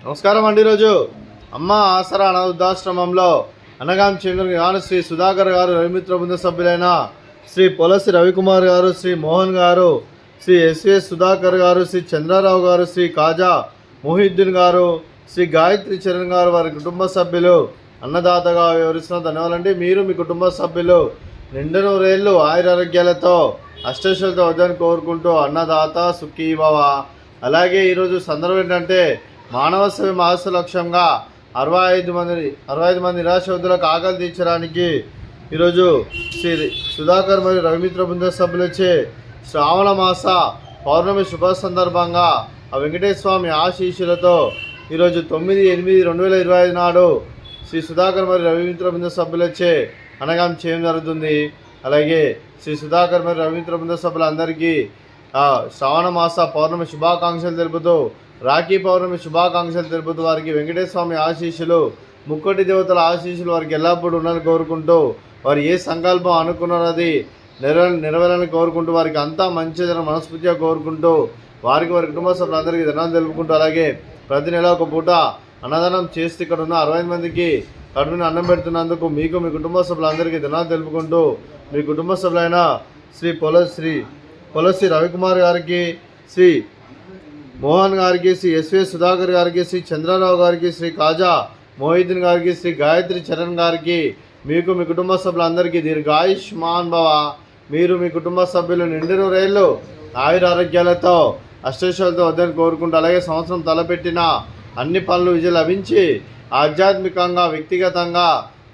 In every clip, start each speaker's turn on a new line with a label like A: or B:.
A: నమస్కారం అండి. ఈరోజు అమ్మ ఆసరా అనాథాశ్రమంలో అనగాం చెందిన గాను శ్రీ సుధాకర్ గారు, రవిమిత్ర బృంద సభ్యులైన శ్రీ పొలసి రవికుమార్ గారు, శ్రీ మోహన్ గారు, శ్రీ ఎస్ఎస్ సుధాకర్ గారు, శ్రీ చంద్రారావు గారు, శ్రీ కాజా మొహిద్దీన్ గారు, శ్రీ గాయత్రి చరణ్ గారు వారి కుటుంబ సభ్యులు అన్నదాతగా వివరిస్తున్న ధన్యవాదాలండి. మీరు మీ కుటుంబ సభ్యులు నిండు నూరేళ్ళు ఆయురారోగ్యాలతో అష్టైశ్వర్యాలతో వద్దని కోరుకుంటూ అన్నదాత సుఖీ భవ. అలాగే ఈరోజు సందర్భం ఏంటంటే మానవ సేవ మహస్సు లక్ష్యంగా 65 మంది నిరాశవద్దులకు ఆకలి తీర్చడానికి ఈరోజు శ్రీ సుధాకర్ మరియు రవిమిత్ర బృంద సభ్యులచే శ్రావణ మాస పౌర్ణమి శుభ సందర్భంగా ఆ వెంకటేశ్వర స్వామి ఆశీస్సులతో ఈరోజు 9/8/2025 నాడు శ్రీ సుధాకర్ మరియు రవిమిత్ర బృంద సభ్యులచే అనగాం చేయడం జరుగుతుంది. అలాగే శ్రీ సుధాకర్ మరియు రవిమిత్ర బృంద సభ్యులందరికీ శ్రావణ మాస పౌర్ణమి శుభాకాంక్షలు తెలుపుతూ, రాఖీ పౌర్ణమి శుభాకాంక్షలు తెలుపుతూ వారికి వెంకటేశ్వర స్వామి ఆశీస్సులు, ముక్కోటి దేవతల ఆశీస్సులు వారికి ఎల్లప్పుడూ ఉండాలని కోరుకుంటూ, వారు ఏ సంకల్పం అనుకున్నది నెరవేరాలని కోరుకుంటూ, వారికి అంతా మంచిదని మనస్ఫూర్తిగా కోరుకుంటూ, వారి కుటుంబ సభ్యులందరికీ ధన్యవాదాలు తెలుపుకుంటూ, అలాగే ప్రతి నెల ఒక పూట అన్నదానం చేస్తూ ఇక్కడ ఉన్న 60 మందికి కడుపుని అన్నం పెడుతున్నందుకు మీకు మీ కుటుంబ సభ్యులందరికీ ధన్యవాదాలు తెలుపుకుంటూ, మీ కుటుంబ సభ్యులైన శ్రీ పొలసి రవికుమార్ గారికి, శ్రీ మోహన్ గారికి, శ్రీ ఎస్ఎస్ సుధాకర్ గారికి, శ్రీ చంద్రరావు గారికి, శ్రీ కాజా మొహిద్దీన్ గారికి, శ్రీ గాయత్రి చరణ్ గారికి, మీకు మీ కుటుంబ సభ్యులందరికీ దీర్ఘాయుష్మాన్ భవ. మీరు మీ కుటుంబ సభ్యులు నిండు నూరేళ్ళు ఆయురారోగ్యాలతో అష్టైశ్వర్యాలతో వద్దని కోరుకుంటూ, అలాగే సంవత్సరం తలపెట్టిన అన్ని పనులు విజయం లభించి ఆధ్యాత్మికంగా వ్యక్తిగతంగా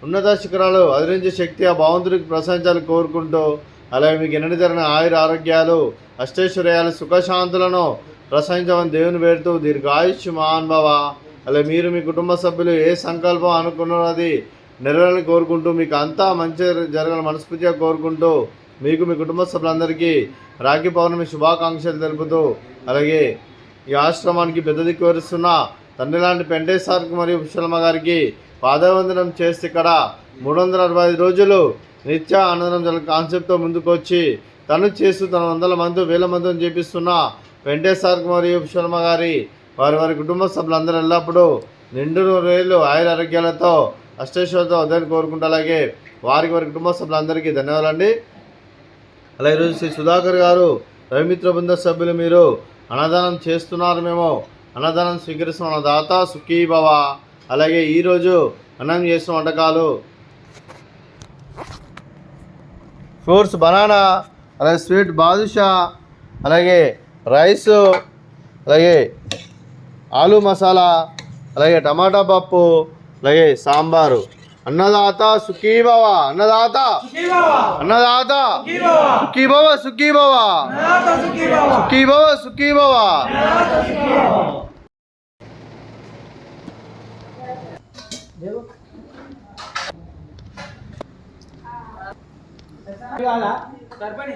A: ఉన్నత శిఖరాలు అధిరించే శక్తి ఆ భగవంతుడికి ప్రశంసాలు కోరుకుంటూ, అలాగే మీకు ఎన్నటి జరిగిన ఆయుర ఆరోగ్యాలు అష్టైశ్వర్యాలు సుఖశాంతులను ప్రసంగించమని దేవుని వేడుతూ దీర్ఘాయుష్మాన్ భవ. అలాగే మీరు మీ కుటుంబ సభ్యులు ఏ సంకల్పం అనుకున్నది నెరవేరాలని కోరుకుంటూ, మీకు అంతా మంచి జరగాలని మనస్ఫూర్తిగా కోరుకుంటూ, మీకు మీ కుటుంబ సభ్యులందరికీ రాఖీ పౌర్ణమి శుభాకాంక్షలు తెలుపుతూ, అలాగే ఈ ఆశ్రమానికి పెద్ద దిక్కు వరుస్తున్న తండ్రి లాంటి పెంటేశ్వర్కి మరియు పుష్పలమ్మ గారికి పాదవందనం చేస్తే ఇక్కడ 365 రోజులు నిత్య అన్నదానం కాన్సెప్ట్తో ముందుకు వచ్చి తను చేస్తూ తన 100 మంది 1000 మందిని చేపిస్తున్న వెంకటేశ్వర్కి మరియు పుష్పలమ్మ గారి వారి కుటుంబ సభ్యులందరూ ఎల్లప్పుడూ నిండు నూరేళ్ళు ఆయురారోగ్యాలతో అష్టైశ్వర్యాలతో వద్దని కోరుకుంటూ, అలాగే వారి కుటుంబ సభ్యులందరికీ ధన్యవాదాలండి. అలాగే ఈరోజు శ్రీ సుధాకర్ గారు, రవిమిత్ర బృంద సభ్యులు మీరు అన్నదానం చేస్తున్నారు, మేము అన్నదానం స్వీకరిస్తున్న దాత సుఖీ భవ. అలాగే ఈరోజు అన్నం చేసిన వంటకాలు ఫ్రూట్స్ బనానా, అలాగే స్వీట్ బాదుషా, అలాగే రైస్, అలాగే ఆలు మసాలా, అలాగే టమాటా పప్పు, అలాగే సాంబారు. అన్నదాత సుఖీ భవ, అన్నదాత అన్నదాత సుఖీ భవ, సుఖీ భవ, సుఖీ భవ, సుఖీ భవ.
B: సరిపడి